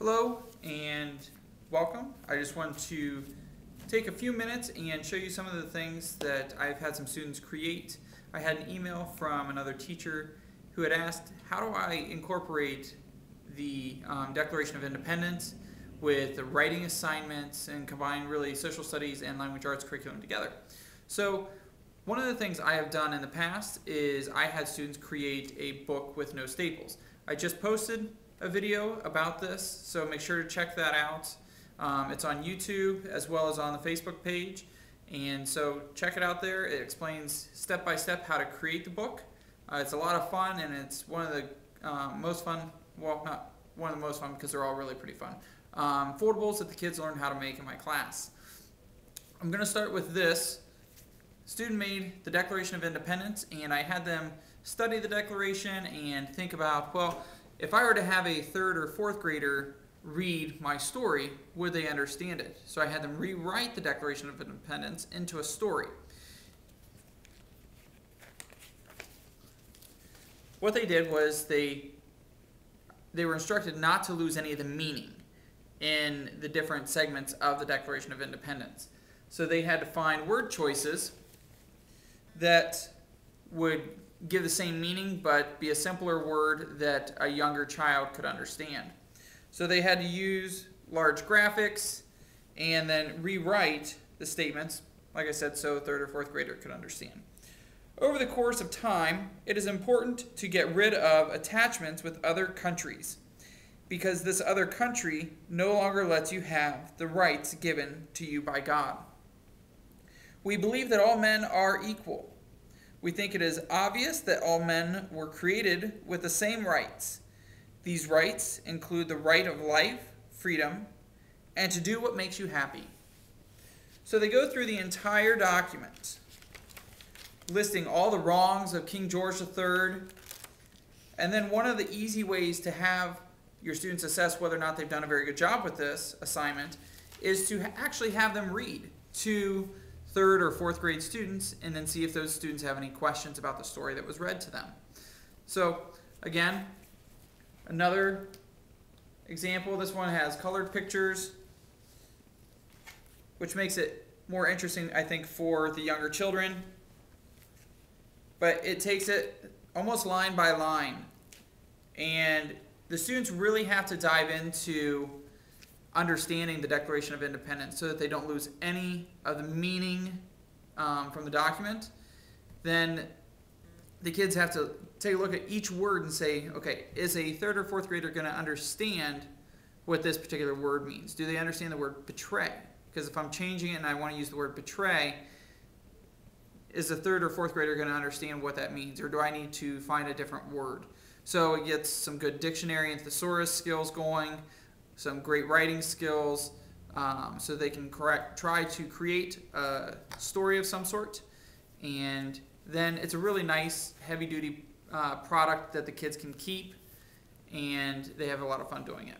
Hello and welcome. I just wanted to take a few minutes and show you some of the things that I've had some students create. I had an email from another teacher who had asked, how do I incorporate the Declaration of Independence with the writing assignments and combine really social studies and language arts curriculum together? So one of the things I have done in the past is I had students create a book with no staples. I just posted a video about this, so make sure to check that out. It's on YouTube as well as on the Facebook page, and so check it out there. It explains step by step how to create the book. It's a lot of fun, and it's one of the most fun, well, not one of the most fun because they're all really pretty fun, foldables that the kids learn how to make in my class. I'm going to start with this. Student made the Declaration of Independence, and I had them study the Declaration and think about, well, if I were to have a third or fourth grader read my story, would they understand it? So I had them rewrite the Declaration of Independence into a story. What they did was they were instructed not to lose any of the meaning in the different segments of the Declaration of Independence. So they had to find word choices that would give the same meaning but be a simpler word that a younger child could understand. So they had to use large graphics and then rewrite the statements, like I said, so a third or fourth grader could understand. Over the course of time, it is important to get rid of attachments with other countries, because this other country no longer lets you have the rights given to you by God. We believe that all men are equal. We think it is obvious that all men were created with the same rights. These rights include the right of life, freedom, and to do what makes you happy. So they go through the entire document, listing all the wrongs of King George III. And then one of the easy ways to have your students assess whether or not they've done a very good job with this assignment is to actually have them read to third or fourth grade students and then see if those students have any questions about the story that was read to them. So again, another example, this one has colored pictures, which makes it more interesting, I think, for the younger children. But it takes it almost line by line. And the students really have to dive into understanding the Declaration of Independence so that they don't lose any of the meaning from the document. Then the kids have to take a look at each word and say, okay, is a third or fourth grader going to understand what this particular word means? Do they understand the word betray? Because if I'm changing it and I want to use the word betray, is a third or fourth grader going to understand what that means? Or do I need to find a different word? So it gets some good dictionary and thesaurus skills going, some great writing skills, so they can try to create a story of some sort. And then it's a really nice, heavy-duty product that the kids can keep, and they have a lot of fun doing it.